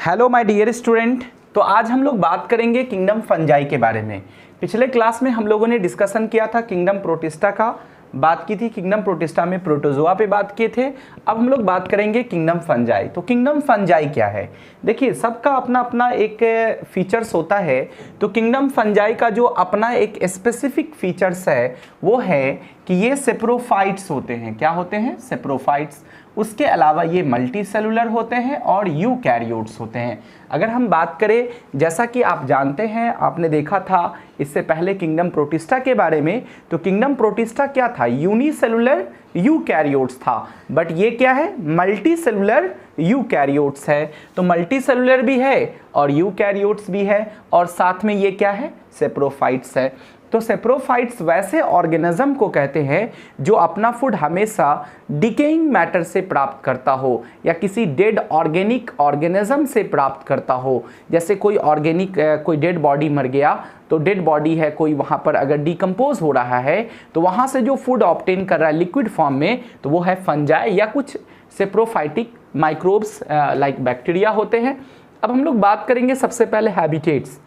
Hello my dear student. तो आज हम लोग बात करेंगे किंगडम फंजाई के बारे में। पिछले क्लास में हम लोगों ने डिस्कशन किया था किंगडम प्रोटिस्टा का, बात की थी किंगडम प्रोटिस्टा में प्रोटोजोआ पे बात किए थे। अब हम लोग बात करेंगे किंगडम फंजाई। तो किंगडम फंजाई क्या है? देखिए, सबका अपना अपना एक फीचर्स होता है। तो किंगडम फंजाई का जो अपना एक स्पेसिफिक फीचर्स है वो है कि ये सेप्रोफाइट्स होते हैं। क्या होते हैं? सेप्रोफाइट्स। उसके अलावा ये मल्टी सेलुलर होते हैं और यूकैरियोट्स होते हैं। अगर हम बात करें, जैसा कि आप जानते हैं, आपने देखा था इससे पहले किंगडम प्रोटिस्टा के बारे में, तो किंगडम प्रोटिस्टा क्या था? यूनिसेलुलर यूकैरियोट्स था। बट ये क्या है? मल्टी सेलुलर यूकैरियोट्स है। तो मल्टी सेलुलर भी है और यूकैरियोट्स भी है, और साथ में ये क्या है? सेप्रोफाइट्स है। तो सेप्रोफाइट्स वैसे ऑर्गेनिज्म को कहते हैं जो अपना फूड हमेशा डिकेइंग मैटर से प्राप्त करता हो या किसी डेड ऑर्गेनिक ऑर्गेनिज्म से प्राप्त करता हो। जैसे कोई कोई डेड बॉडी मर गया, तो डेड बॉडी है कोई, वहाँ पर अगर डिकम्पोज हो रहा है तो वहाँ से जो फूड ऑब्टेन कर रहा है लिक्विड फॉर्म में, तो वो है फंजाई या कुछ सेप्रोफाइटिक माइक्रोब्स लाइक बैक्टीरिया होते हैं। अब हम लोग बात करेंगे सबसे पहले हैबिटेट्स।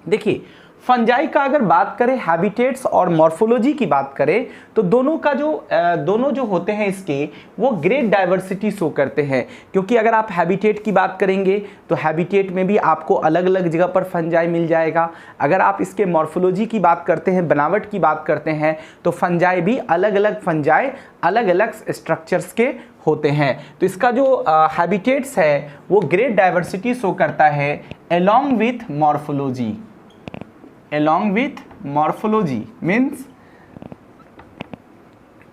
देखिए, फंजाई का अगर बात करें, हैबिटेट्स और मॉर्फोलॉजी की बात करें, तो दोनों जो होते हैं इसके, वो ग्रेट डाइवर्सिटी शो करते हैं। क्योंकि अगर आप हैबिटेट की बात करेंगे तो हैबिटेट में भी आपको अलग अलग जगह पर फंजाई मिल जाएगा। अगर आप इसके मॉर्फोलॉजी की बात करते हैं, बनावट की बात करते हैं, तो फंजाई भी अलग अलग स्ट्रक्चर्स के होते हैं। तो इसका जो हैबिटेट्स है वो ग्रेट डाइवर्सिटी शो करता है along with morphology मीन्स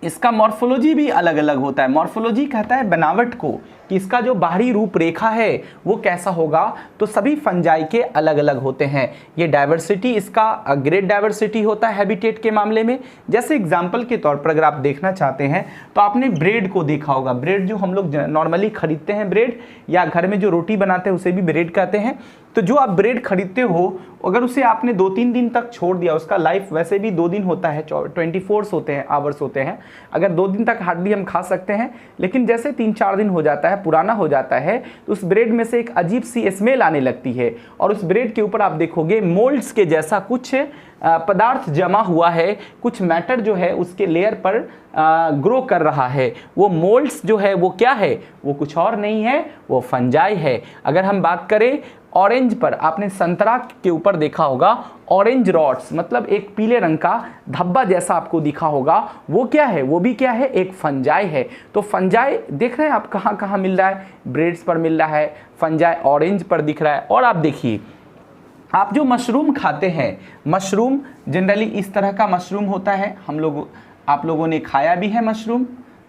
इसका मॉर्फोलॉजी भी अलग अलग होता है। मॉर्फोलॉजी कहता है बनावट को, कि इसका जो बाहरी रूपरेखा है वो कैसा होगा। तो सभी फंजाई के अलग अलग होते हैं। ये डाइवर्सिटी, इसका ग्रेट डाइवर्सिटी होता है हैबिटेट के मामले में। जैसे एग्जांपल के तौर पर अगर आप देखना चाहते हैं तो आपने ब्रेड को देखा होगा। ब्रेड जो हम लोग नॉर्मली खरीदते हैं, ब्रेड या घर में जो रोटी बनाते हैं उसे भी ब्रेड कहते हैं। तो जो आप ब्रेड खरीदते हो, अगर उसे आपने 2-3 दिन तक छोड़ दिया, उसका लाइफ वैसे भी 2 दिन होता है, 24 होते हैं, आवर्स होते हैं। अगर 2 दिन तक हार्डली हम खा सकते हैं, लेकिन जैसे 3-4 दिन हो जाता है, पुराना हो जाता है, तो उस ब्रेड में से एक अजीब सी स्मेल आने लगती है। और उस ब्रेड के ऊपर आप देखोगे मोल्ड्स के जैसा कुछ पदार्थ जमा हुआ है, कुछ मैटर जो है उसके लेयर पर ग्रो कर रहा है। वो मोल्ड्स जो है वो क्या है? वो कुछ और नहीं है, वो फंजाई है। अगर हम बात करें ऑरेंज पर, आपने संतरा के ऊपर देखा होगा ऑरेंज रॉड्स, मतलब एक पीले रंग का धब्बा जैसा आपको दिखा होगा, वो क्या है? वो भी क्या है? एक फंजाई है। तो फंजाई देख रहे हैं आप कहाँ कहाँ मिल रहा है? ब्रेड्स पर मिल रहा है, फंजाई ऑरेंज पर दिख रहा है। और आप देखिए, आप जो मशरूम खाते हैं, मशरूम जनरली इस तरह का मशरूम होता है। आप लोगों ने खाया भी है मशरूम।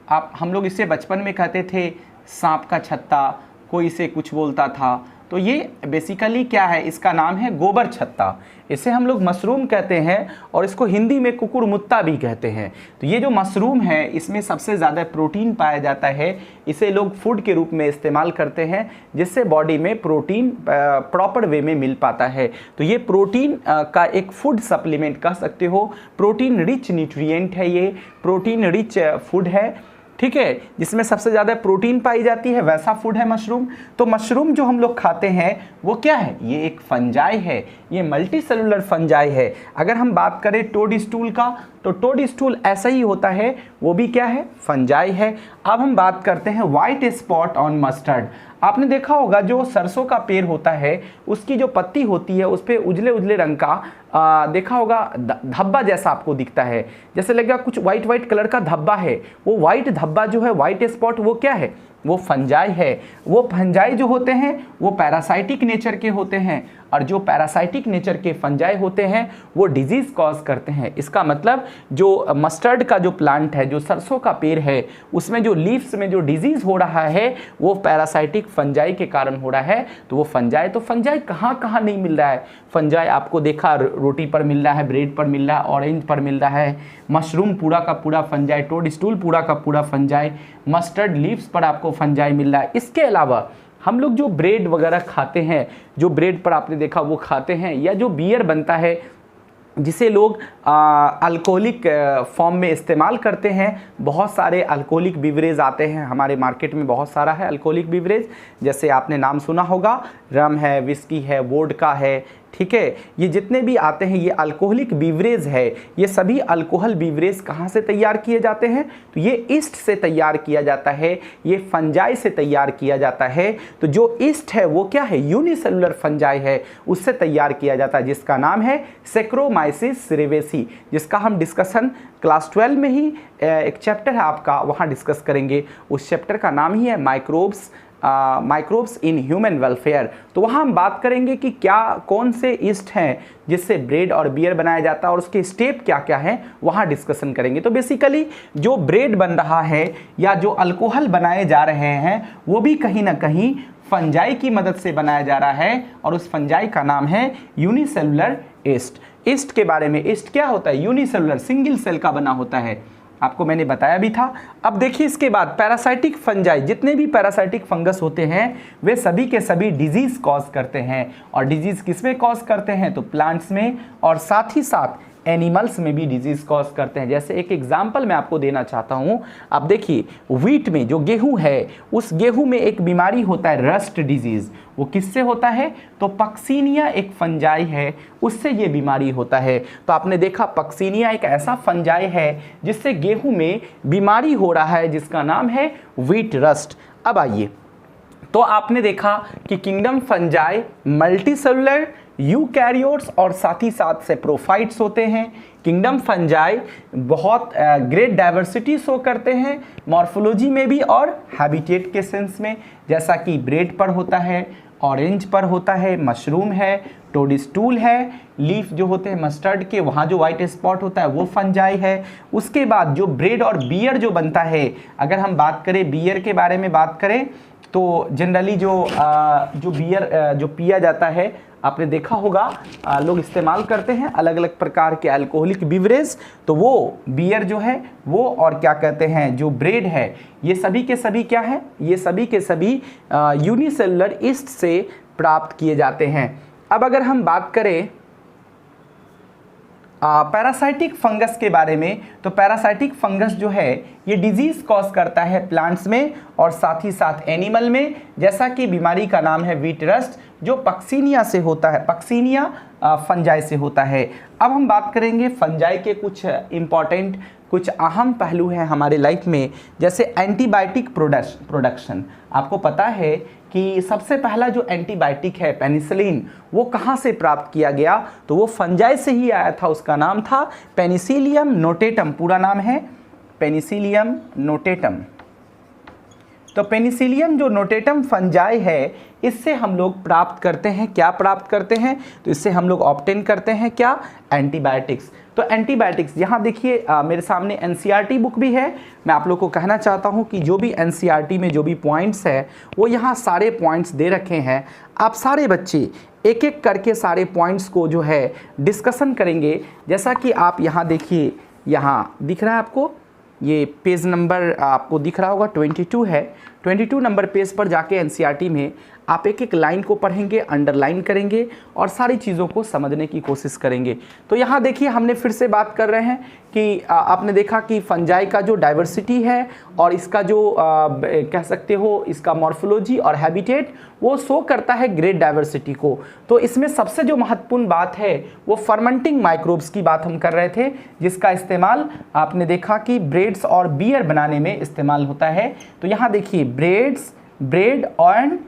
हम लोग इसे बचपन में कहते थे सांप का छत्ता, कोई इसे कुछ बोलता था। तो ये बेसिकली क्या है? इसका नाम है गोबर छत्ता। इसे हम लोग मशरूम कहते हैं और इसको हिंदी में कुकुरमुत्ता भी कहते हैं। तो ये जो मशरूम है, इसमें सबसे ज़्यादा प्रोटीन पाया जाता है। इसे लोग फूड के रूप में इस्तेमाल करते हैं, जिससे बॉडी में प्रोटीन प्रॉपर वे में मिल पाता है। तो ये प्रोटीन का एक फूड सप्लीमेंट कह सकते हो। प्रोटीन रिच न्यूट्रिएंट है, ये प्रोटीन रिच फूड है, ठीक है, जिसमें सबसे ज़्यादा प्रोटीन पाई जाती है, वैसा फूड है मशरूम। तो मशरूम जो हम लोग खाते हैं वो क्या है? ये एक फंजाई है, ये मल्टी सेलुलर फंजाई है। अगर हम बात करें टोड स्टूल का, तो टोड स्टूल ऐसा ही होता है, वो भी क्या है? फंजाई है। अब हम बात करते हैं वाइट स्पॉट ऑन मस्टर्ड। आपने देखा होगा जो सरसों का पेड़ होता है, उसकी जो पत्ती होती है उस पर उजले उजले रंग का देखा होगा धब्बा जैसा आपको दिखता है, जैसे लगेगा कुछ वाइट कलर का धब्बा है। वो वाइट धब्बा जो है, वाइट स्पॉट, वो क्या है? वो फंजाई है। वो फंजाई जो होते हैं वो पैरासाइटिक नेचर के होते हैं, और जो पैरासाइटिक नेचर के फंजाई होते हैं वो डिजीज कॉज करते हैं। इसका मतलब जो मस्टर्ड का जो प्लांट है, जो सरसों का पेड़ है, उसमें जो लीव्स में जो डिजीज हो रहा है वो पैरासाइटिक फंजाई के कारण हो रहा है। तो वो फंजाई, तो फंजाई कहाँ कहाँ नहीं मिल रहा है? फंजाई आपको देखा रोटी पर मिल रहा है, ब्रेड पर मिल रहा है, ऑरेंज पर मिल रहा है, मशरूम पूरा का पूरा फंजाई, टोड स्टूल पूरा का पूरा फंजाई, मस्टर्ड लीव्स पर आपको फंजाई मिल रहा है। इसके अलावा हम लोग जो ब्रेड वगैरह खाते हैं, जो ब्रेड पर आपने देखा वो खाते हैं, या जो बियर बनता है जिसे लोग अल्कोहलिक फॉर्म में इस्तेमाल करते हैं। बहुत सारे अल्कोहलिक बिवरेज आते हैं हमारे मार्केट में, बहुत सारा है अल्कोहलिक बिवरेज, जैसे आपने नाम सुना होगा, रम है, विस्की है, वोडका है, ठीक है। ये जितने भी आते हैं ये अल्कोहलिक बीवरेज है। ये सभी अल्कोहल बीवरेज कहाँ से तैयार किए जाते हैं? तो ये ईस्ट से तैयार किया जाता है, ये फंजाई से तैयार किया जाता है। तो जो ईस्ट है वो क्या है? यूनिसेलुलर फंजाई है, उससे तैयार किया जाता है, जिसका नाम है सैक्रोमाइसिस सेरेवेसी, जिसका हम डिस्कशन क्लास 12 में ही एक चैप्टर है आपका, वहाँ डिस्कस करेंगे। उस चैप्टर का नाम ही है माइक्रोब्स इन ह्यूमन वेलफेयर। तो वहाँ हम बात करेंगे कि क्या कौन से ईस्ट हैं जिससे ब्रेड और बियर बनाया जाता है और उसके स्टेप क्या क्या हैं, वहाँ डिस्कशन करेंगे। तो बेसिकली जो ब्रेड बन रहा है या जो अल्कोहल बनाए जा रहे हैं वो भी कहीं ना कहीं फंजाई की मदद से बनाया जा रहा है, और उस फंजाई का नाम है यूनिसेलुलर ईस्ट। ईस्ट के बारे में, ईस्ट क्या होता है? यूनिसेलुलर, सिंगल सेल का बना होता है, आपको मैंने बताया भी था। अब देखिए इसके बाद पैरासाइटिक फंजाई, जितने भी पैरासाइटिक फंगस होते हैं वे सभी के सभी डिजीज कॉज करते हैं। और डिजीज किसमें कॉज करते हैं? तो प्लांट्स में, और साथ ही साथ एनिमल्स में भी डिजीज कॉज करते हैं। जैसे एक एग्जांपल मैं आपको देना चाहता हूं। आप देखिए व्हीट में, जो गेहूं है, उस गेहूं में एक बीमारी होता है रस्ट डिजीज। वो किससे होता है? तो पक्सीनिया एक फंजाई है, उससे ये बीमारी होता है। तो आपने देखा पक्सीनिया एक ऐसा फंजाई है जिससे गेहूं में बीमारी हो रहा है, जिसका नाम है व्हीट रस्ट। अब आइए, तो आपने देखा कि किंगडम फंजाई मल्टीसेलुलर, यूकैरियोट्स और साथ ही साथ सेप्रोफाइट्स होते हैं। किंगडम फंजाई बहुत ग्रेट डाइवर्सिटी शो करते हैं, मॉर्फोलॉजी में भी और हैबिटेट के सेंस में, जैसा कि ब्रेड पर होता है, ऑरेंज पर होता है, मशरूम है, टोडस्टूल है, लीफ जो होते हैं मस्टर्ड के, वहाँ जो वाइट स्पॉट होता है वो फंजाई है। उसके बाद जो ब्रेड और बियर जो बनता है, अगर हम बात करें बियर के बारे में बात करें तो जनरली जो बियर जो पिया जाता है, आपने देखा होगा लोग इस्तेमाल करते हैं अलग अलग प्रकार के अल्कोहलिक बिवरेज। तो वो बियर जो है वो, और क्या कहते हैं, जो ब्रेड है, ये सभी के सभी क्या है? ये सभी के सभी यूनिसेलुलर ईस्ट से प्राप्त किए जाते हैं। अब अगर हम बात करें पैरासाइटिक फंगस के बारे में, तो पैरासाइटिक फंगस जो है ये डिजीज कॉज करता है प्लांट्स में और साथ ही साथ एनिमल में, जैसा कि बीमारी का नाम है व्हीट रस्ट, जो पक्सीनिया से होता है, पक्सीनिया फंजाई से होता है। अब हम बात करेंगे फंजाई के कुछ इम्पॉर्टेंट, कुछ अहम पहलू हैं हमारे लाइफ में, जैसे एंटीबायोटिक प्रोडक्शन। आपको पता है कि सबसे पहला जो एंटीबायोटिक है पेनिसिलिन, वो कहाँ से प्राप्त किया गया? तो वो फंजाई से ही आया था, उसका नाम था पेनिसिलियम नोटेटम। पूरा नाम है पेनिसिलियम नोटेटम। तो पेनिसिलियम जो नोटेटम फंजाई है, इससे हम लोग प्राप्त करते हैं, क्या प्राप्त करते हैं? तो इससे हम लोग ऑब्टेन करते हैं क्या? एंटीबायोटिक्स। तो एंटीबायोटिक्स, यहाँ देखिए मेरे सामने एनसीईआरटी बुक भी है। मैं आप लोग को कहना चाहता हूँ कि जो भी एनसीईआरटी में जो भी पॉइंट्स है वो यहाँ सारे पॉइंट्स दे रखे हैं। आप सारे बच्चे एक एक करके सारे पॉइंट्स को जो है डिस्कशन करेंगे। जैसा कि आप यहाँ देखिए, यहाँ दिख रहा है आपको, ये पेज नंबर आपको दिख रहा होगा 22 है। 22 नंबर पेज पर जाके एनसीईआरटी में आप एक एक लाइन को पढ़ेंगे, अंडरलाइन करेंगे और सारी चीज़ों को समझने की कोशिश करेंगे। तो यहाँ देखिए हमने फिर से बात कर रहे हैं कि आपने देखा कि फंजाई का जो डाइवर्सिटी है और इसका जो कह सकते हो इसका मॉर्फोलॉजी और हैबिटेट, वो शो करता है ग्रेट डाइवर्सिटी को। तो इसमें सबसे जो महत्वपूर्ण बात है वो फर्मेंटिंग माइक्रोब्स की बात हम कर रहे थे, जिसका इस्तेमाल आपने देखा कि ब्रेड्स और बियर बनाने में इस्तेमाल होता है। तो यहाँ देखिए bread and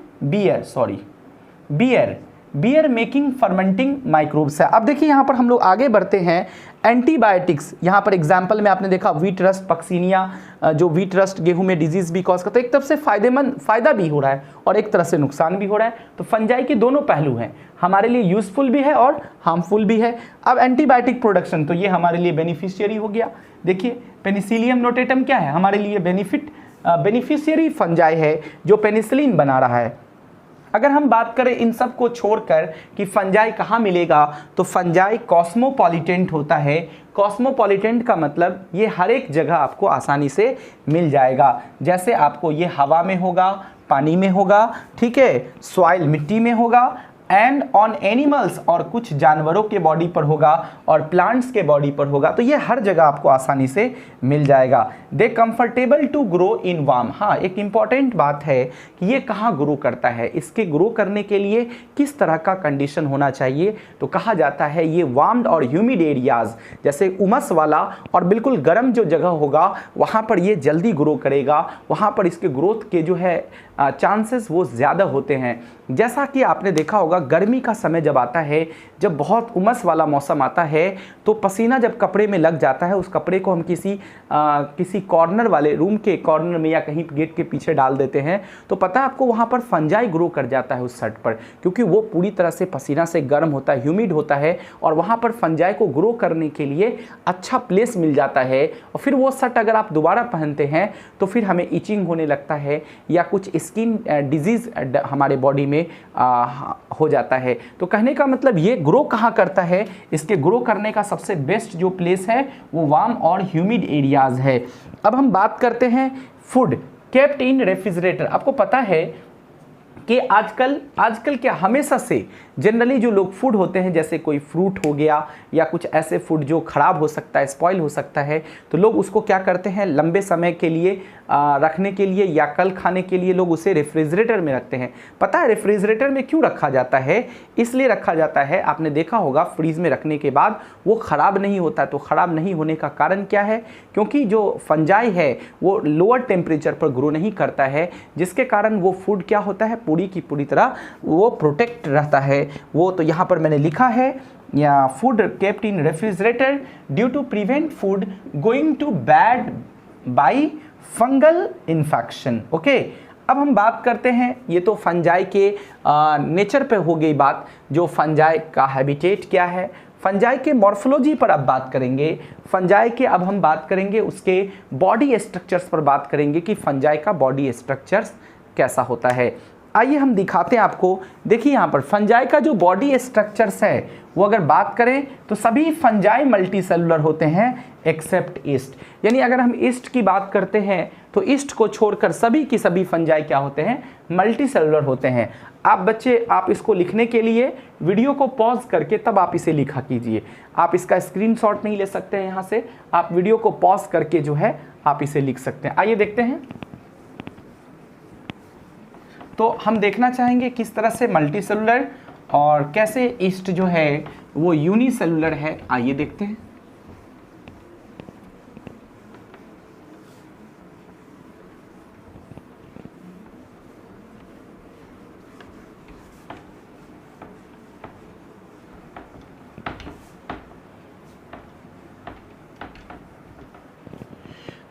beer making fermenting microbes है। अब देखिए यहाँ पर हम लोग आगे बढ़ते हैं। एंटीबायोटिक्स, यहाँ पर एग्जाम्पल में आपने देखा व्हीट रस्ट, पक्सीनिया, जो व्हीट रस्ट गेहूं में डिजीज भी कॉज करता है। एक तरफ से फायदा भी हो रहा है और एक तरफ से नुकसान भी हो रहा है। तो फंजाई के दोनों पहलू हैं, हमारे लिए यूजफुल भी है और हार्मफुल भी है। अब एंटीबायोटिक प्रोडक्शन, तो ये हमारे लिए बेनिफिशियरी हो गया। देखिए पेनिसिलियम नोटेटम क्या है? हमारे लिए बेनिफिशियरी फंजाई है जो पेनिसिलिन बना रहा है। अगर हम बात करें इन सब को छोड़कर कि फंजाई कहाँ मिलेगा, तो फंजाई कॉस्मोपॉलिटेंट होता है। कॉस्मोपॉलिटेंट का मतलब ये हर एक जगह आपको आसानी से मिल जाएगा। जैसे आपको ये हवा में होगा, पानी में होगा, ठीक है, सॉइल मिट्टी में होगा, एंड ऑन एनिमल्स, और कुछ जानवरों के बॉडी पर होगा और प्लांट्स के बॉडी पर होगा। तो ये हर जगह आपको आसानी से मिल जाएगा। They comfortable to grow in warm. हाँ, एक इंपॉर्टेंट बात है कि ये कहाँ ग्रो करता है, इसके ग्रो करने के लिए किस तरह का कंडीशन होना चाहिए। तो कहा जाता है ये वार्म्ड और ह्यूमिड एरियाज, जैसे उमस वाला और बिल्कुल गर्म जो जगह होगा वहाँ पर ये जल्दी ग्रो करेगा, वहाँ पर इसके ग्रोथ के जो है चांसेस वो ज़्यादा होते हैं। जैसा कि आपने देखा होगा गर्मी का समय जब आता है, जब बहुत उमस वाला मौसम आता है, तो पसीना जब कपड़े में लग जाता है, उस कपड़े को हम किसी कॉर्नर वाले रूम के कॉर्नर में या कहीं गेट के पीछे डाल देते हैं, तो पता है आपको वहाँ पर फंजाई ग्रो कर जाता है उस शर्ट पर, क्योंकि वो पूरी तरह से पसीना से गर्म होता है, ह्यूमिड होता है, और वहाँ पर फंजाई को ग्रो करने के लिए अच्छा प्लेस मिल जाता है। और फिर वो शर्ट अगर आप दोबारा पहनते हैं तो फिर हमें इचिंग होने लगता है या कुछ स्किन डिजीज़ हमारे बॉडी में हो जाता है। तो कहने का मतलब ये ग्रो कहाँ करता है, इसके ग्रो करने का सबसे बेस्ट जो प्लेस है वो वार्म और ह्यूमिड एरियाज है। अब हम बात करते हैं फूड केप्ट इन रेफ्रिजरेटर। आपको पता है कि आजकल क्या हमेशा से जनरली जो लोग फूड होते हैं, जैसे कोई फ्रूट हो गया या कुछ ऐसे फूड जो ख़राब हो सकता है, स्पॉइल हो सकता है, तो लोग उसको क्या करते हैं लंबे समय के लिए रखने के लिए या कल खाने के लिए लोग उसे रेफ्रिजरेटर में रखते हैं। पता है रेफ्रिजरेटर में क्यों रखा जाता है? इसलिए रखा जाता है, आपने देखा होगा फ्रीज में रखने के बाद वो ख़राब नहीं होता। तो ख़राब नहीं होने का कारण क्या है? क्योंकि जो फंजाई है वो लोअर टेम्परेचर पर ग्रो नहीं करता है, जिसके कारण वो फूड क्या होता है पूरी की पूरी तरह वो प्रोटेक्ट रहता है। वो तो यहाँ पर मैंने लिखा है या food kept in refrigerator due to prevent food going to bad by fungal infection. Okay, अब हम बात करते हैं, ये तो फंजाई के नेचर पे हो गई बात, जो फंजाई का हैबिटेट क्या है। फंजाई के मॉर्फोलॉजी पर अब बात करेंगे। फंजाई के अब हम बात करेंगे उसके बॉडी स्ट्रक्चर्स पर बात करेंगे कि फंजाई का बॉडी स्ट्रक्चर्स कैसा होता है। आइए हम दिखाते हैं आपको। देखिए यहाँ पर फंजाई का जो बॉडी स्ट्रक्चर्स है वो अगर बात करें तो सभी फंजाई मल्टी सेलुलर होते हैं एक्सेप्ट ईस्ट। यानी अगर हम ईस्ट की बात करते हैं तो ईस्ट को छोड़कर सभी की सभी फंजाई क्या होते हैं? मल्टी सेलुलर होते हैं। आप बच्चे, आप इसको लिखने के लिए वीडियो को पॉज करके तब आप इसे लिखा कीजिए। आप इसका स्क्रीनशॉट नहीं ले सकते हैं यहाँ से, आप वीडियो को पॉज करके जो है आप इसे लिख सकते हैं। आइए देखते हैं। तो हम देखना चाहेंगे किस तरह से मल्टी सेलुलर और कैसे ईस्ट जो है वो यूनिसेलुलर है। आइए देखते हैं।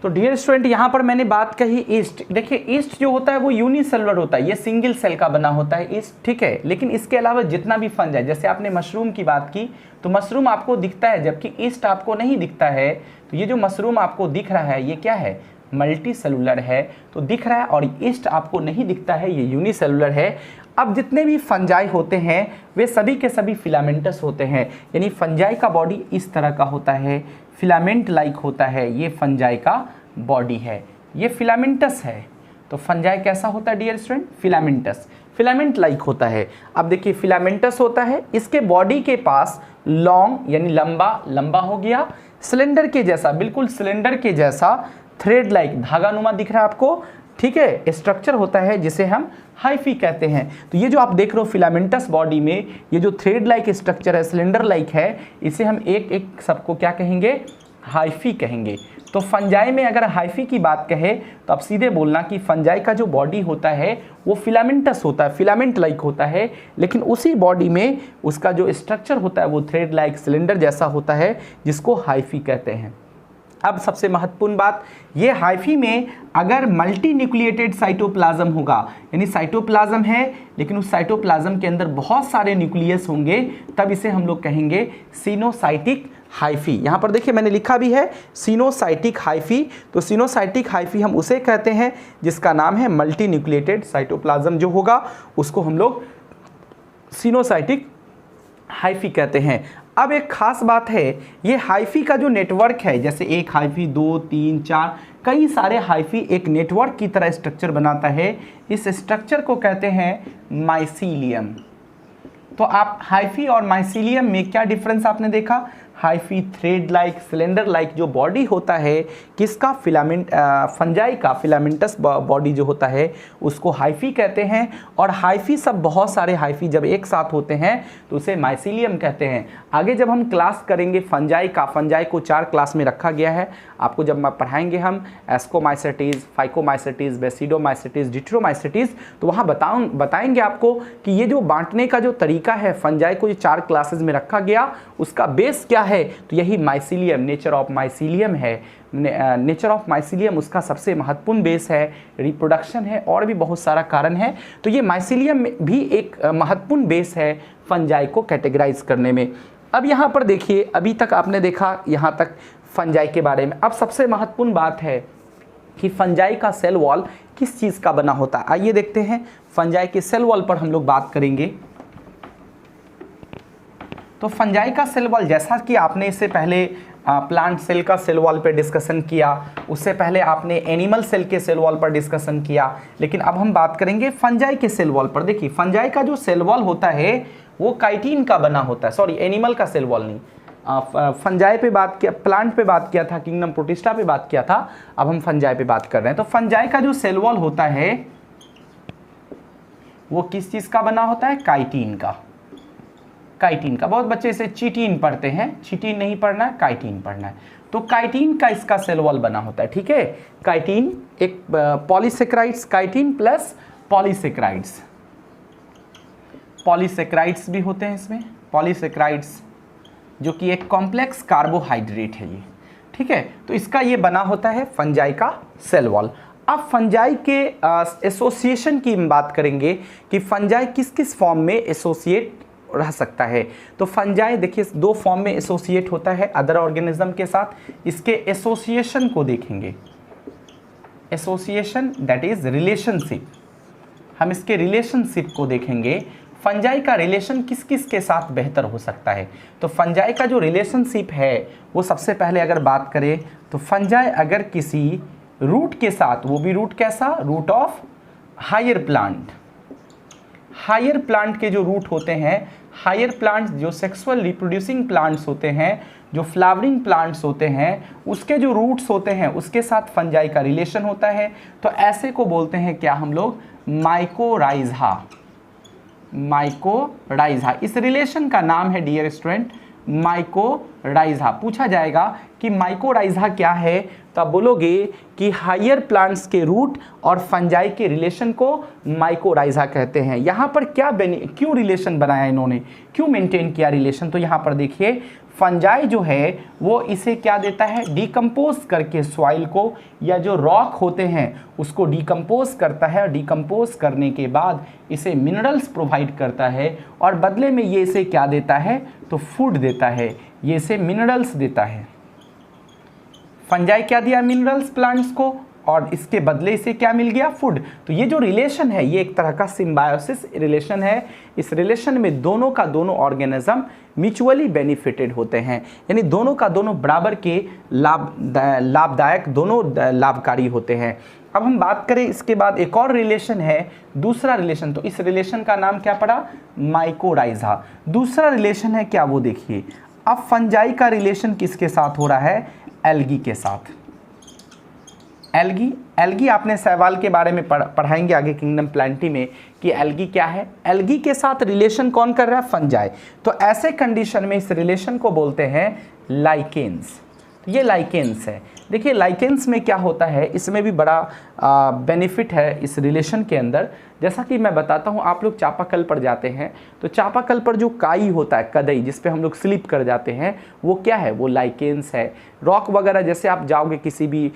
तो डियर स्टूडेंट, यहाँ पर मैंने बात कही ईस्ट। देखिए ईस्ट जो होता है वो यूनिसेलुलर होता है, ये सिंगल सेल का बना होता है ईस्ट, ठीक है। लेकिन इसके अलावा जितना भी फंजाई, जैसे आपने मशरूम की बात की तो मशरूम आपको दिखता है जबकि ईस्ट आपको नहीं दिखता है। तो ये जो मशरूम आपको दिख रहा है ये क्या है? मल्टी सेलुलर है, तो दिख रहा है, और ईस्ट आपको नहीं दिखता है, ये यूनिसेलुलर है। अब जितने भी फंजाई होते हैं वे सभी के सभी फिलामेंटस होते हैं, यानी फंजाई का बॉडी इस तरह का होता है, फिलामेंट लाइक होता है। ये फंजाई का बॉडी है, ये फिलामेंटस है। तो फंजाई कैसा होता है dear student? Filamentous, filament like होता है। अब देखिए फिलामेंटस होता है, इसके बॉडी के पास लॉन्ग यानी लंबा हो गया, सिलेंडर के जैसा, बिल्कुल सिलेंडर के जैसा थ्रेड लाइक धागानुमा दिख रहा है आपको, ठीक है, स्ट्रक्चर होता है जिसे हम हाइफी कहते हैं। तो ये जो आप देख रहे हो फिलामेंटस बॉडी में ये जो थ्रेड लाइक स्ट्रक्चर है, सिलेंडर लाइक है, इसे हम एक एक सबको क्या कहेंगे? हाइफी कहेंगे। तो फंजाई में अगर हाइफी की बात कहे तो आप सीधे बोलना कि फंजाई का जो बॉडी होता है वो फिलामेंटस होता है, फिलामेंट लाइक होता है, लेकिन उसी बॉडी में उसका जो स्ट्रक्चर होता है वो थ्रेड लाइक सिलेंडर जैसा होता है, जिसको हाइफी कहते हैं। अब सबसे महत्वपूर्ण बात, ये हाइफी में अगर मल्टी न्यूक्लिएटेड साइटोप्लाज्म होगा, यानी साइटोप्लाज्म है लेकिन उस साइटोप्लाज्म के अंदर बहुत सारे न्यूक्लियस होंगे, तब इसे हम लोग कहेंगे सिनोसाइटिक हाइफी। यहाँ पर देखिए मैंने लिखा भी है सिनोसाइटिक हाइफी। तो सिनोसाइटिक हाइफी हम उसे कहते हैं जिसका नाम है मल्टी न्यूक्लिएटेड साइटोप्लाज्म जो होगा उसको हम लोग सिनोसाइटिक हाइफी कहते हैं। अब एक खास बात है, ये हाइफी का जो नेटवर्क है, जैसे एक हाइफी, 2, 3, 4, कई सारे हाइफी एक नेटवर्क की तरह स्ट्रक्चर बनाता है। इस स्ट्रक्चर को कहते हैं माइसीलियम। तो आप हाइफी और माइसीलियम में क्या डिफरेंस आपने देखा? Hyphae thread like cylinder like जो बॉडी होता है किसका, फिलामेंट फंजाई का फिलामेंटस बॉडी जो होता है उसको हाइफी कहते हैं। और हाइफी सब बहुत सारे हाइफी जब एक साथ होते हैं तो उसे माइसीलियम कहते हैं। आगे जब हम क्लास करेंगे फंजाई का, फंजाई को 4 क्लास में रखा गया है, आपको जब पढ़ाएंगे हम एस्कोमाइसेटीज, फाइकोमाइसेटीज, बेसिडोमाइसेटीज, डिट्रोमाइसेटीज, तो वहाँ बताएंगे आपको कि ये जो बांटने का जो तरीका है फंजाई को, ये 4 क्लासेस में रखा गया, उसका बेस क्या है? तो यही माइसीलियम, नेचर ऑफ माइसीलियम है। नेचर ऑफ माइसीलियम उसका सबसे महत्वपूर्ण बेस है, रिप्रोडक्शन है, और भी बहुत सारा कारण है। तो ये माइसीलियम भी एक महत्वपूर्ण बेस है फंजाई को कैटेगराइज करने में। अब यहाँ पर देखिए, अभी तक आपने देखा यहाँ तक फंजाई के बारे में। अब सबसे महत्वपूर्ण बात है कि फंजाई का सेल वॉल किस चीज़ का बना होता है। आइए देखते हैं, फंजाई के सेल वॉल पर हम लोग बात करेंगे। तो फंजाई का सेल वॉल, जैसा कि आपने इससे पहले प्लांट सेल का सेल वॉल पर डिस्कशन किया, उससे पहले आपने एनिमल सेल के सेल वॉल पर डिस्कशन किया, लेकिन अब हम बात करेंगे फंजाई के सेल वॉल पर। देखिए फंजाई का जो सेल वॉल होता है वो काइटिन का बना होता है, सॉरी एनिमल का सेल वॉल नहीं। फंजाई पे बात किया, प्लांट पे बात किया था, किंगडम प्रोटिस्टा पे बात किया था, अब हम फंजाई पे बात कर रहे हैं। तो फंजाई का जो सेल वॉल होता है वो किस चीज़ का बना होता है? काइटिन का। काइटिन का, बहुत बच्चे इसे चीटीन पढ़ते हैं, चीटीन नहीं पढ़ना है, काइटिन पढ़ना है। तो काइटिन का इसका सेल वॉल बना होता है, ठीक है। काइटिन एक polysaccharides, chitin plus polysaccharides, polysaccharides भी होते हैं इसमें, पॉलीसेक्राइड्स जो कि एक कॉम्प्लेक्स कार्बोहाइड्रेट है ये, ठीक है। तो इसका ये बना होता है फंजाई का सेल वॉल। अब फंजाई के एसोसिएशन की बात करेंगे कि फंजाई किस किस फॉर्म में एसोसिएट रह सकता है। तो फंजाई देखिए 2 फॉर्म में एसोसिएट होता है अदर ऑर्गेनिज्म के साथ। इसके एसोसिएशन को देखेंगे, एसोसिएशन दैट इज रिलेशनशिप, हम इसके रिलेशनशिप को देखेंगे। फंजाई का रिलेशन किस किस के साथ बेहतर हो सकता है? तो फंजाई का जो रिलेशनशिप है वो सबसे पहले अगर बात करें तो फंजाई अगर किसी रूट के साथ, वो भी रूट कैसा, root of higher plant, higher plant के जो रूट होते हैं, हायर प्लांट्स जो सेक्सुअल रिप्रोड्यूसिंग प्लांट्स होते हैं, जो फ्लावरिंग प्लांट्स होते हैं, उसके जो रूट्स होते हैं उसके साथ फंजाई का रिलेशन होता है। तो ऐसे को बोलते हैं क्या हम लोग? Mycorrhiza, mycorrhiza. इस रिलेशन का नाम है डियर स्टूडेंट माइकोराइजा। पूछा जाएगा कि माइकोराइजा क्या है, तो आप बोलोगे कि हायर प्लांट्स के रूट और फंजाई के रिलेशन को माइकोराइजा कहते हैं। यहाँ पर क्या क्यों रिलेशन बनाया इन्होंने, क्यों मेंटेन किया रिलेशन? तो यहाँ पर देखिए फंजाई जो है वो इसे क्या देता है, डिकम्पोज करके सॉइल को, या जो रॉक होते हैं उसको डिकम्पोज करता है, और डिकम्पोज करने के बाद इसे मिनरल्स प्रोवाइड करता है, और बदले में ये इसे क्या देता है, तो फूड देता है, ये इसे मिनरल्स देता है। फंजाई क्या दिया मिनरल्स प्लांट्स को, और इसके बदले इसे क्या मिल गया, फूड। तो ये जो रिलेशन है ये एक तरह का सिम्बायोसिस रिलेशन है। इस रिलेशन में दोनों का दोनों ऑर्गेनिज्म म्यूचुअली बेनिफिटेड होते हैं, यानी दोनों का दोनों बराबर के लाभदायक, दोनों लाभकारी होते हैं। अब हम बात करें इसके बाद एक और रिलेशन है, दूसरा रिलेशन। तो इस रिलेशन का नाम क्या पड़ा, माइकोराइजा। दूसरा रिलेशन है क्या वो देखिए। अब फंजाई का रिलेशन किसके साथ हो रहा है, एल्गी के साथ। एल्गी आपने शैवाल के बारे में पढ़ाएंगे आगे किंगडम प्लांटी में कि एल्गी क्या है। एल्गी के साथ रिलेशन कौन कर रहा है, फंजाई। तो ऐसे कंडीशन में इस रिलेशन को बोलते हैं लाइकेंस। तो ये लाइकेंस है। देखिए लाइकेंस में क्या होता है, इसमें भी बड़ा बेनिफिट है इस रिलेशन के अंदर। जैसा कि मैं बताता हूँ, आप लोग चापाकल पर जाते हैं तो चापाकल पर जो काई होता है, कदई, जिस पे हम लोग स्लिप कर जाते हैं, वो क्या है, वो लाइकेंस है। रॉक वगैरह जैसे आप जाओगे किसी भी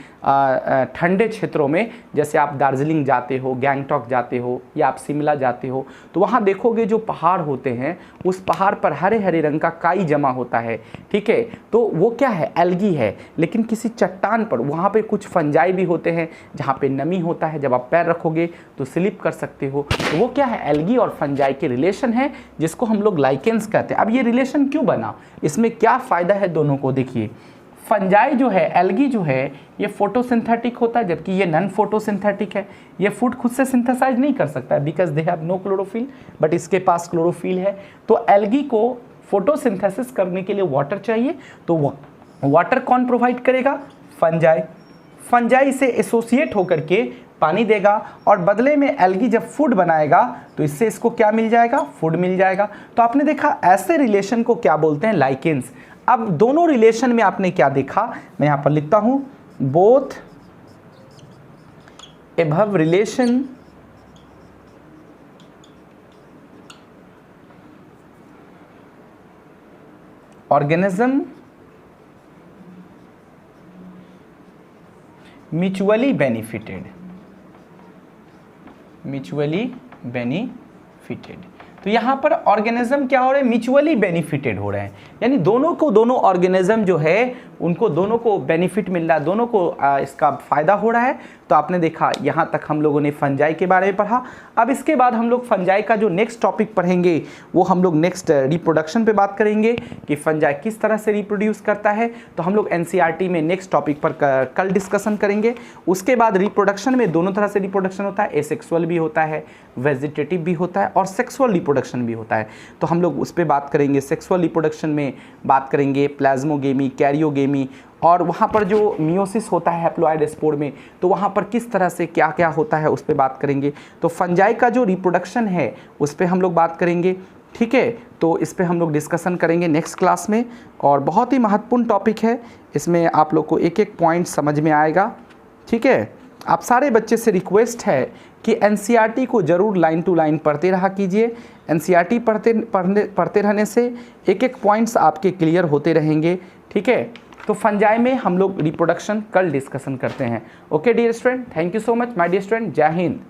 ठंडे क्षेत्रों में, जैसे आप दार्जिलिंग जाते हो, गैंगटॉक जाते हो, या आप शिमला जाते हो, तो वहाँ देखोगे जो पहाड़ होते हैं उस पहाड़ पर हरे हरे रंग का काई जमा होता है, ठीक है। तो वो क्या है, एल्गी है। लेकिन किसी चट्टान पर वहाँ पे कुछ फंजाई भी होते हैं जहाँ पे नमी होता है, जब आप पैर रखोगे तो स्लिप कर सकते हो। तो वो क्या है, एल्गी और फंजाई के रिलेशन है, जिसको हम लोग लाइकेंस कहते हैं। अब ये रिलेशन क्यों बना, इसमें क्या फ़ायदा है दोनों को, देखिए। फंजाई जो है, एल्गी जो है, ये फोटोसिंथेटिक होता है, जबकि ये नॉन फोटोसिंथेटिक है। ये फूड खुद से सिंथेसाइज नहीं कर सकता है because they have no chlorophyll, but इसके पास क्लोरोफिल है। तो एल्गी को फोटोसिंथेसिस करने के लिए वाटर चाहिए, तो वाटर कौन प्रोवाइड करेगा? फंजाई। फंजाई से एसोसिएट होकर के पानी देगा और बदले में एल्गी जब फूड बनाएगा तो इससे इसको क्या मिल जाएगा? फूड मिल जाएगा। तो आपने देखा ऐसे रिलेशन को क्या बोलते हैं? लाइकेंस। अब दोनों रिलेशन में आपने क्या देखा? मैं यहां पर लिखता हूं, both above relation organism mutually benefited, mutually benefited. तो यहाँ पर ऑर्गेनिज्म क्या हो रहे हैं? म्यूचुअली बेनिफिटेड हो रहे हैं, यानी दोनों ऑर्गेनिज्म जो है उनको दोनों को बेनिफिट मिल रहा है, दोनों को इसका फायदा हो रहा है। तो आपने देखा यहाँ तक हम लोगों ने फंजाई के बारे में पढ़ा। अब इसके बाद हम लोग फंजाई का जो नेक्स्ट टॉपिक पढ़ेंगे वो हम लोग नेक्स्ट रिप्रोडक्शन पे बात करेंगे कि फंजाई किस तरह से रिप्रोड्यूस करता है। तो हम लोग एनसीईआरटी में नेक्स्ट टॉपिक पर कल डिस्कशन करेंगे। उसके बाद रिप्रोडक्शन में दोनों तरह से रिप्रोडक्शन होता है, एसेक्सुअल भी होता है, वेजिटेटिव भी होता है और सेक्सुअल रिप्रोडक्शन भी होता है। तो हम लोग उस पर बात करेंगे। सेक्सुअल रिप्रोडक्शन में बात करेंगे प्लाज्मोगेमी, कैरियोगेमी, और वहाँ पर जो मियोसिस होता है हैप्लॉइड स्पोर में, तो वहाँ पर किस तरह से क्या क्या होता है उस पर बात करेंगे। तो फंजाई का जो रिप्रोडक्शन है उस पर हम लोग बात करेंगे, ठीक है। तो इस पर हम लोग डिस्कशन करेंगे नेक्स्ट क्लास में, और बहुत ही महत्वपूर्ण टॉपिक है, इसमें आप लोग को एक एक पॉइंट समझ में आएगा, ठीक है। आप सारे बच्चे से रिक्वेस्ट है कि एनसीईआरटी को ज़रूर लाइन टू लाइन पढ़ते रहा कीजिए। एनसीईआरटी पढ़ते रहने से एक एक पॉइंट्स आपके क्लियर होते रहेंगे, ठीक है। तो फंजाई में हम लोग रिप्रोडक्शन कल डिस्कशन करते हैं। Okay dear student, thank you so much my dear student, जय हिंद।